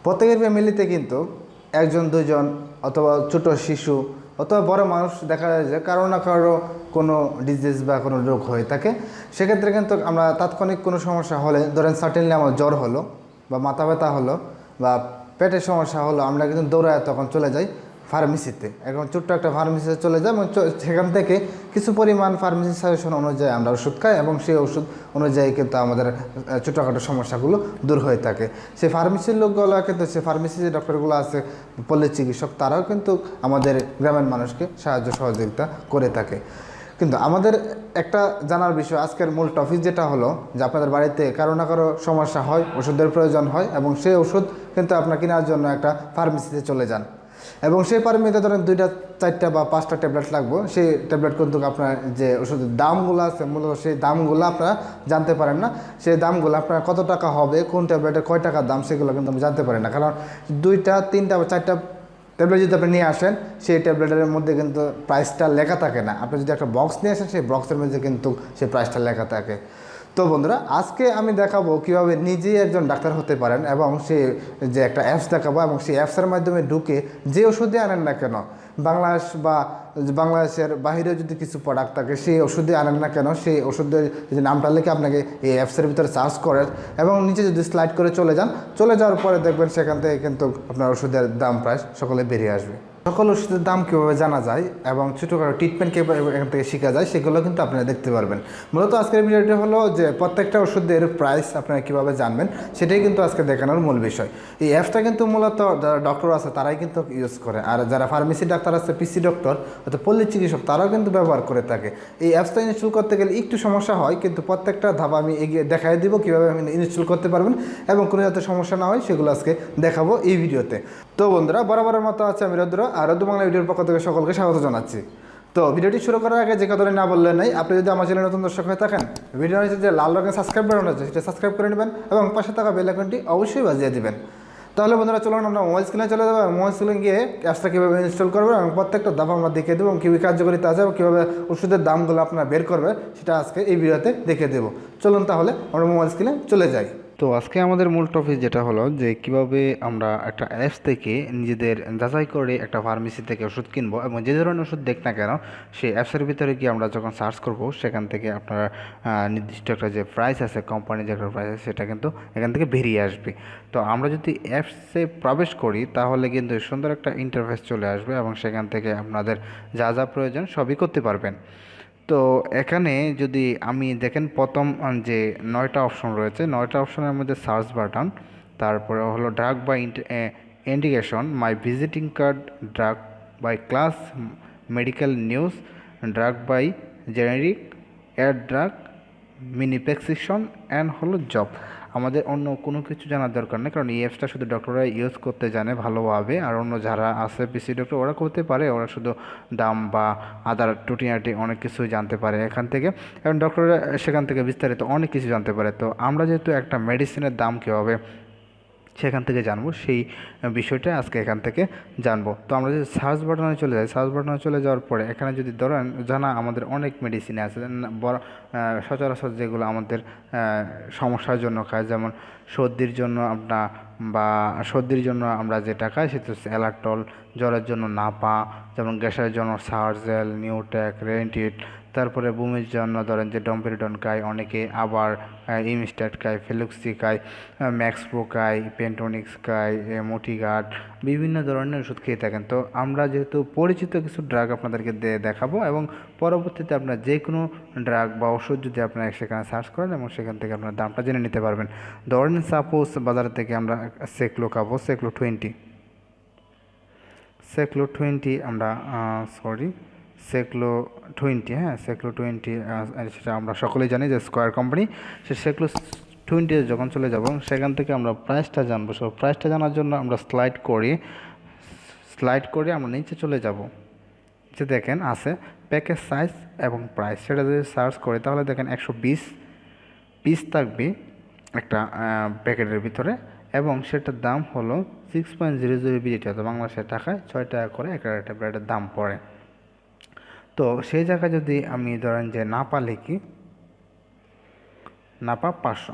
প্রত্যেকের ফ্যামিলিতে কিন্তু একজন দুইজন অথবা ছোট শিশু অথবা বড় মানুষ দেখা যায় যে কারো না কারো কোনো ডিজিজ বা কোনো রোগ হয়ে থাকে। সেক্ষেত্রে কিন্তু আমরা তাৎক্ষণিক কোনো সমস্যা হলে, ধরেন সার্টেনলি আমার জ্বর হলো বা মাথা ব্যথা হলো বা পেটের সমস্যা হলো, আমরা কিন্তু দৌড়ায় তখন চলে যাই ফার্মেসিতে। এখন ছোট্ট একটা ফার্মেসিতে চলে যাই এবং সেখান থেকে কিছু পরিমাণ ফার্মেসি সাজেশন অনুযায়ী আমরা ওষুধ খাই এবং সেই ওষুধ অনুযায়ী কিন্তু আমাদের ছোটোখাটো সমস্যাগুলো দূর হয়ে থাকে। সেই ফার্মেসির লোকগুলো কিন্তু, সেই ফার্মেসি যে ডক্টরগুলো আছে, পল্লী চিকিৎসক, তারাও কিন্তু আমাদের গ্রামের মানুষকে সাহায্য সহযোগিতা করে থাকে। কিন্তু আমাদের একটা জানার বিষয়, আজকের মূল টপিক যেটা হলো যে আপনাদের বাড়িতে কারো না কারো সমস্যা হয়, ওষুধের প্রয়োজন হয় এবং সেই ওষুধ কিন্তু আপনার কেনার জন্য একটা ফার্মেসিতে চলে যান এবং সেই ফার্মেসিতে ধরেন 2টা 4টা বা 5টা ট্যাবলেট লাগবে। সেই ট্যাবলেট কিন্তু আপনার যে ওষুধের দামগুলো আছে, মূলত সেই দামগুলো আপনারা জানতে পারেন না। সেই দামগুলো আপনার কত টাকা হবে, কোন ট্যাবলেটের কয় টাকার দাম, সেগুলো কিন্তু আমি জানতে পারি না। কারণ 2টা 3টা বা 4টা ট্যাবলেট যদি আপনি নিয়ে আসেন, সেই ট্যাবলেটের মধ্যে কিন্তু প্রাইসটা লেখা থাকে না। আপনি যদি একটা বক্স নিয়ে আসেন, সেই বক্সের মধ্যে কিন্তু সেই প্রাইসটা লেখা থাকে। তো বন্ধুরা, আজকে আমি দেখাবো কীভাবে নিজেই একজন ডাক্তার হতে পারেন এবং সে যে একটা অ্যাপস দেখাবো এবং সেই অ্যাপসের মাধ্যমে ঢুকে যে ওষুধে আনেন না কেন, বাংলাদেশ বা বাংলাদেশের বাইরে যদি কিছু প্রোডাক্ট থাকে, সেই ওষুধে আনেন না কেন, সেই ওষুধের যদি নামটা লিখে আপনাকে এই অ্যাপসের ভিতরে সার্চ করেন এবং নিচে যদি স্লাইড করে চলে যান, চলে যাওয়ার পরে দেখবেন সেখান থেকে কিন্তু আপনার ওষুধের দাম প্রায় সকলে বেরিয়ে আসবে। সকল ওষুধের দাম কীভাবে জানা যায় এবং ছোটোখাটো ট্রিটমেন্ট কীভাবে এখান থেকে শেখা যায়, সেগুলো কিন্তু আপনারা দেখতে পারবেন। মূলত আজকের ভিডিওটি হলো যে প্রত্যেকটা ওষুধের প্রাইস আপনারা কীভাবে জানবেন, সেটাই কিন্তু আজকে দেখানোর মূল বিষয়। এই অ্যাপসটা কিন্তু মূলত যারা ডক্টর আছে তারাই কিন্তু ইউজ করে, আর যারা ফার্মেসি ডাক্তার আছে, পিসি ডক্টর অর্থাৎ পল্লী চিকিৎসক, তারাও কিন্তু ব্যবহার করে থাকে। এই অ্যাপসটা ইনস্টল করতে গেলে একটু সমস্যা হয়, কিন্তু প্রত্যেকটা ধাপ আমি এগিয়ে দেখাই দিব কীভাবে আপনি ইনস্টল করতে পারবেন এবং কোনো যাতে সমস্যা না হয় সেগুলো আজকে দেখাবো এই ভিডিওতে। তো বন্ধুরা, বরাবরের মতো আছে আমি রুদ্র, আর রুদ্র বাংলা ভিডিওর পক্ষ থেকে সকলকে স্বাগত জানাচ্ছি। তো ভিডিওটি শুরু করার আগে যে কথাটি না বললে নাই, আপনি যদি আমার চ্যানেলে নতুন দর্শক হয়ে থাকেন, ভিডিওর নিচে যে লাল রঙের সাবস্ক্রাইব বাটন আছে সেটা সাবস্ক্রাইব করে নেবেন এবং পাশে থাকা বেল আইকনটি অবশ্যই বাজিয়ে দিবেন। তাহলে বন্ধুরা চলুন আমরা মোবাইল স্ক্রিনে চলে যাবো। মোবাইল স্ক্রিনে গিয়ে অ্যাপসটা কীভাবে ইনস্টল করবে এবং প্রত্যেকটা ধাপ আমরা দেখিয়ে দেবো এবং কীভাবে কার্যকারিতা আছে এবং কীভাবে ওষুধের দামগুলো আপনারা বের করবে সেটা আজকে এই ভিডিওতে দেখিয়ে দেবো। চলুন তাহলে আমরা মোবাইল স্ক্রিনে চলে যাই। তো আজকে আমাদের মূল টপিক যেটা হলো যে কিভাবে আমরা একটা অ্যাপস থেকে নিজেদের যাচাই করে একটা ফার্মেসি থেকে ওষুধ কিনবো এবং যে ধরনের ওষুধ দেখ না কেন, সেই অ্যাপসের ভিতরে গিয়ে আমরা যখন সার্চ করব, সেখান থেকে আপনার নির্দিষ্ট একটা যে প্রাইস আছে, কোম্পানির যে একটা প্রাইস আছে, সেটা কিন্তু এখান থেকে বেরিয়ে আসবে। তো আমরা যদি অ্যাপসে প্রবেশ করি তাহলে কিন্তু সুন্দর একটা ইন্টারফেস চলে আসবে এবং সেখান থেকে আপনাদের যা যা প্রয়োজন সবই করতে পারবেন। তো এখানে যদি আমি দেখেন, প্রথম যে 9টা অপশন রয়েছে, 9টা অপশনের মধ্যে সার্চ বাটন, তারপরে হলো drug by indication, my visiting card, drug by class, medical news, drug by generic, air drug, mini prescription and হলো জব। আমাদের অন্য কোনো কিছু জানার দরকার নেই, কারণ এই অ্যাপসটা শুধু ডক্টররা ইউজ করতে জানে ভালোভাবে, আর অন্য যারা আছে পিসি ডক্টর ওরা করতে পারে, ওরা শুধু দাম বা আদার টুটিনাটি অনেক কিছু জানতে পারে এখান থেকে, এবং ডক্টররা সেখান থেকে বিস্তারিত অনেক কিছু জানতে পারে। তো আমরা যেহেতু একটা মেডিসিনের দাম কীভাবে সেখান থেকে জানবো, সেই বিষয়টা আজকে এখান থেকে জানবো। তো আমরা যদি সার্চ বাটনে চলে যাই, সার্চ বাটনে চলে যাওয়ার পরে এখানে যদি ধরেন জানা আমাদের অনেক মেডিসিন আছে বড় সচরাচর যেগুলো আমাদের সমস্যার জন্য খায়, যেমন সর্দির জন্য সর্দির জন্য আমরা যেটা খাই সেটা হচ্ছে অ্যালাটল, জ্বরের জন্য নাপা, যেমন গ্যাসের জন্য সার্জেল, নিউট্যাক, রেন্টিট, তারপরে বমির জন্য ধরেন যে ডম্পেরিডন খায় অনেকে, আবার ইমস্ট্যাট খায়, ফেলুক্সি খায়, ম্যাক্সপ্রো খায়, পেন্টোনিক্স খায়, মোটিগার্ড, বিভিন্ন ধরনের ওষুধ খেয়ে থাকেন। তো আমরা যেহেতু পরিচিত কিছু ড্রাগ আপনাদেরকে দেখাবো এবং পরবর্তীতে আপনার যে কোনো ড্রাগ বা ওষুধ যদি আপনারা সেখানে সার্চ করেন এবং সেখান থেকে আপনার দামটা জেনে নিতে পারবেন। ধরেন সাপোজ বাজার থেকে আমরা সেক্লো খাবো, সেক্লো 20 আমরা সেক্লো 20, হ্যাঁ সেক্লো 20, সেটা আমরা সকলেই জানি যে স্কোয়ার কোম্পানি। সে সেক্লো 20 যখন চলে যাব সেখান থেকে আমরা প্রাইসটা জানবো। সো প্রাইসটা জানার জন্য আমরা স্লাইড করে আমরা নিচে চলে যাব। যে দেখেন আছে প্যাকেজ সাইজ এবং প্রাইস, সেটা যদি সার্চ করি তাহলে দেখেন 120 পিস থাকবে একটা প্যাকেটের ভিতরে এবং সেটার দাম হলো 6.00 বিজিটি, অর্থাৎ বাংলাদেশের টাকায় 6 টাকা করে একটা ট্যাবলেটের দাম পড়ে। তো সেই জায়গায় যদি আমি ধরেন যে নাপা লিখি, নাপা 500,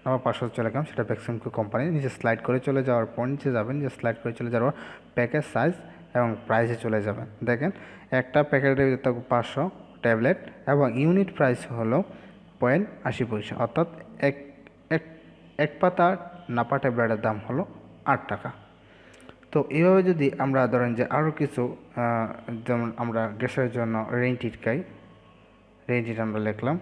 নাপা 500 চলে গেলাম, সেটা ভ্যাকসিমকো কোম্পানি। নিচে স্লাইড করে চলে যাওয়ার পর নিচে যাবেন, নিচে স্লাইড করে চলে যাওয়ার পর প্যাকেজ সাইজ এবং প্রাইসে চলে যাবেন। দেখেন একটা প্যাকেটের ভিতরে 500 ট্যাবলেট এবং ইউনিট প্রাইস হলো 0.80 অর্থাৎ এক পাতা নাপা ট্যাবলেটের দাম হলো 8 টাকা। তো এইভাবে যদি আমরা ধরেন যে আরও কিছু যেমন আমরা গ্যাসের জন্য রেইনটিট খাই, রেইনটিট আমরা লিখলাম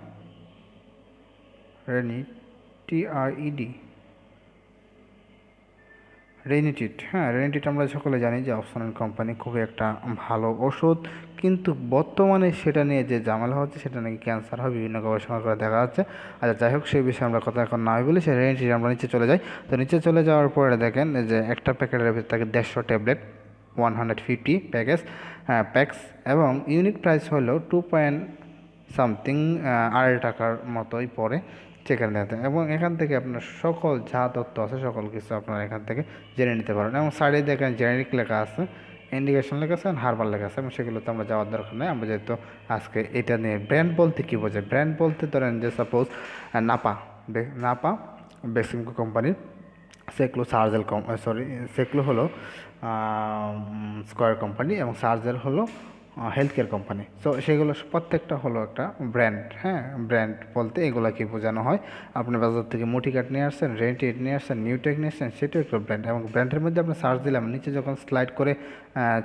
রেইনিটিট। হ্যাঁ, রেইনিটিট আমরা সকলে জানি যে অপশনাল কোম্পানি, খুবই একটা ভালো ওষুধ, কিন্তু বর্তমানে সেটা নিয়ে যে ঝামেলা হচ্ছে সেটা নাকি ক্যান্সার হয়, বিভিন্ন গবেষণা করে দেখা যাচ্ছে। আচ্ছা যাই হোক, সেই বিষয়ে আমরা কথা এখন না বলি, সেই রেইনিটিট আমরা নিচে চলে যাই। তো নিচে চলে যাওয়ার পরে দেখেন যে একটা প্যাকেটের ভিতরে থাকে 150 ট্যাবলেট, 150 প্যাক্স এবং ইউনিট প্রাইস হলো 2 আড়াই টাকার মতোই পড়ে সেখানে দেখাতে। এবং এখান থেকে আপনার সকল যা তথ্য আছে সকল কিছু আপনারা এখান থেকে জেনে নিতে পারেন। এবং সাইডে দেখেন জেনেরিক লেখা আছে, ইন্ডিকেশন লেখা আছে, হার্বাল লেখা আছে, এবং সেগুলোতে আমরা যাওয়ার দরকার নেই। আমরা যেহেতু আজকে এটা নিয়ে ব্র্যান্ড বলতে কী বোঝায়, ব্র্যান্ড বলতে ধরেন যে সাপোজ নাপা ভ্যাকসিমকো কোম্পানির সেক্লো হলো স্কয়ার কোম্পানি এবং সার্জেল হলো হেলথ কেয়ার কোম্পানি। সো সেগুলো প্রত্যেকটা হলো একটা ব্র্যান্ড। হ্যাঁ, ব্র্যান্ড বলতে এগুলো কি বোঝানো হয়, আপনি বাজার থেকে মোটিকাট নিয়ে আসছেন, রেন্টিট নিয়ে আসছেন, নিউটেক নিয়ে আসছেন, সেটাও একটা ব্র্যান্ড। এবং ব্র্যান্ডের মধ্যে আপনি সার্চ দিলাম, নিচে যখন স্লাইড করে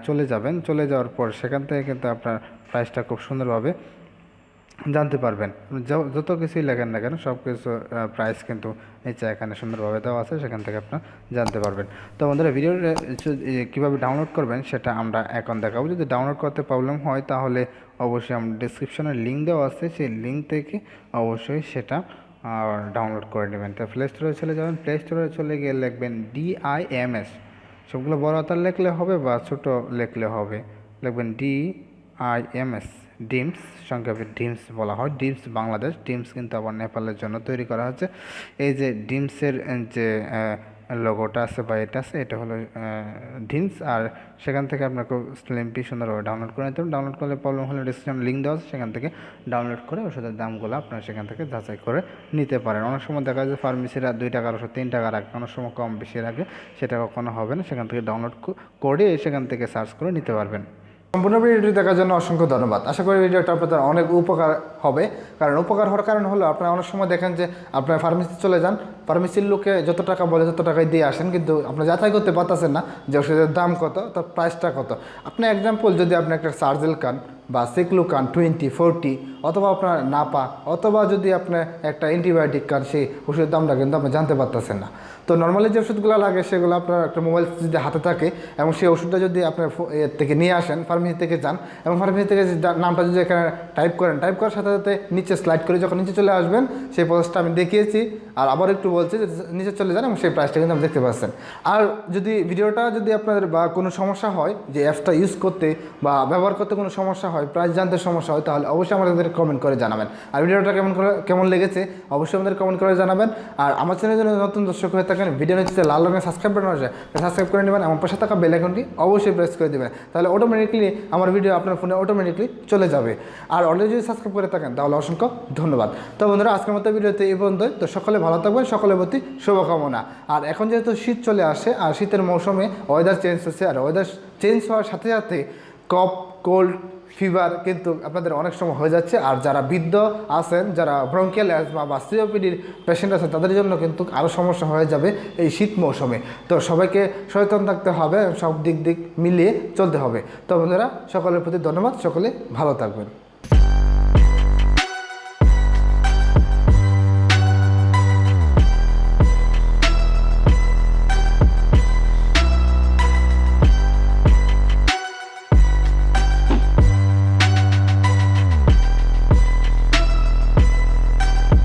চলে যাবেন, চলে যাওয়ার পর সেখান থেকে কিন্তু আপনার প্রাইসটা খুব সুন্দরভাবে জানতে পারবেন। যত কিছুই লেখেন না কেন সব কিছু প্রাইস কিন্তু নিচে এখানে সুন্দরভাবে দেওয়া আছে, সেখান থেকে আপনার জানতে পারবেন। তো বন্ধুরা, ভিডিওটা কীভাবে ডাউনলোড করবেন সেটা আমরা এখন দেখাবো। যদি ডাউনলোড করতে প্রবলেম হয় তাহলে অবশ্যই আমরা ডিসক্রিপশনে লিঙ্ক দেওয়া আছে, সেই লিঙ্ক থেকে অবশ্যই সেটা ডাউনলোড করে নেবেন। তো প্লে স্টোরে চলে যাবেন, প্লে স্টোরে চলে গিয়ে লিখবেন DIMS, সবগুলো বড় হাতার লিখলে হবে বা ছোটো লিখলে হবে, লিখবেন DIMS, ডিমস, সংক্ষেপে ডিমস বলা হয়, ডিমস বাংলাদেশ। ডিমস কিন্তু আবার নেপালের জন্য তৈরি করা হচ্ছে। এই যে ডিমসের যে লোগোটা আছে বা এটা আছে, এটা হলো ডিমস। আর সেখান থেকে আপনার খুব স্লিমপি সুন্দরভাবে ডাউনলোড করে নিতে হবে। ডাউনলোড করলে প্রবলেম হলে ডিসক্রিপশন লিঙ্ক দেওয়া আছে, সেখান থেকে ডাউনলোড করে ওষুধের দামগুলো আপনারা সেখান থেকে যাচাই করে নিতে পারেন। অনেক সময় দেখা যায় ফার্মেসিরা 2 টাকার ওষুধ 3 টাকা রাখে, অনেক সময় কম বেশি রাখে, সেটা কখনো হবে না। সেখান থেকে ডাউনলোড করে সেখান থেকে সার্চ করে নিতে পারবেন। সম্পূর্ণ ভিডিওটি দেখার জন্য অসংখ্য ধন্যবাদ। আশা করি ভিডিওটা আপনাদের অনেক উপকার হবে। কারণ উপকার হওয়ার কারণ হলো আপনারা অনেক সময় দেখেন যে আপনার ফার্মেসিতে চলে যান, ফার্মেসির লোকে যত টাকা বলে তত টাকায় দিয়ে আসেন, কিন্তু আপনি যাচাই করতে পারতেছেন না যে ওষুধের দাম কত, তার প্রাইসটা কত। আপনি এক্সাম্পল যদি আপনি একটা সার্জেল খান বা সেক্লো খান 20, 40, অথবা আপনার নাপা, অথবা যদি আপনি একটা অ্যান্টিবায়োটিক খান, সেই ওষুধের দামটা কিন্তু আপনি জানতে পারতেছেন না। তো নর্মালি যে ওষুধগুলো লাগে সেগুলো আপনার একটা মোবাইল যদি হাতে থাকে এবং সেই ওষুধটা যদি আপনার এর থেকে নিয়ে আসেন, ফার্মেসি থেকে যান এবং ফার্মেসি থেকে নামটা যদি এখানে টাইপ করার সাথে সাথে নিচে স্লাইড করে যখন নিচে চলে আসবেন, সেই প্রসেসটা আমি দেখিয়েছি। আর আবার একটু বলছি যে নিচে চলে যান এবং সেই প্রাইসটা কিন্তু আপনি দেখতে পাচ্ছেন। আর যদি ভিডিওটা যদি আপনাদের বা কোনো সমস্যা হয়, যে অ্যাপসটা ইউজ করতে বা ব্যবহার করতে কোনো সমস্যা হয়, প্রাইস জানতে সমস্যা হয়, তাহলে অবশ্যই আমাদের কমেন্ট করে জানাবেন। আর ভিডিওটা কেমন লেগেছে অবশ্যই আমাদের কমেন্ট করে জানাবেন। আর আমার চ্যানেলে যদি নতুন দর্শক হয়ে থাকেন, ভিডিও নিচে লাল রঙের সাবস্ক্রাইব বাটন আছে, সাবস্ক্রাইব করে নেবেন এবং পাশে থাকা বেল আইকনটি অবশ্যই প্রেস করে দেবেন। তাহলে অটোমেটিকলি আমার ভিডিও আপনার ফোনে অটোমেটিকলি চলে যাবে। আর অলরেডি যদি সাবস্ক্রাইব করে থাকেন তাহলে অসংখ্য ধন্যবাদ। তো বন্ধুরা, আজকের মতো ভিডিওতে এই পর্যন্ত। তো সকলে ভালো থাকবেন, সকলের প্রতি শুভকামনা। আর এখন যেহেতু শীত চলে আসে আর শীতের মৌসুমে ওয়েদার চেঞ্জ হচ্ছে, আর ওয়েদার চেঞ্জ হওয়ার সাথে সাথে কফ, কোল্ড, ফিভার কিন্তু আপনাদের অনেক সময় হয়ে যাচ্ছে। আর যারা বৃদ্ধ আছেন, যারা ব্রঙ্কিয়াল অ্যাজমা বা সিওপিডির পেশেন্ট আছেন, তাদের জন্য কিন্তু আরও সমস্যা হয়ে যাবে এই শীত মৌসুমে। তো সবাইকে সচেতন থাকতে হবে, সব দিক মিলিয়ে চলতে হবে। তো বন্ধুরা, সকলের প্রতি ধন্যবাদ, সকলে ভালো থাকবেন।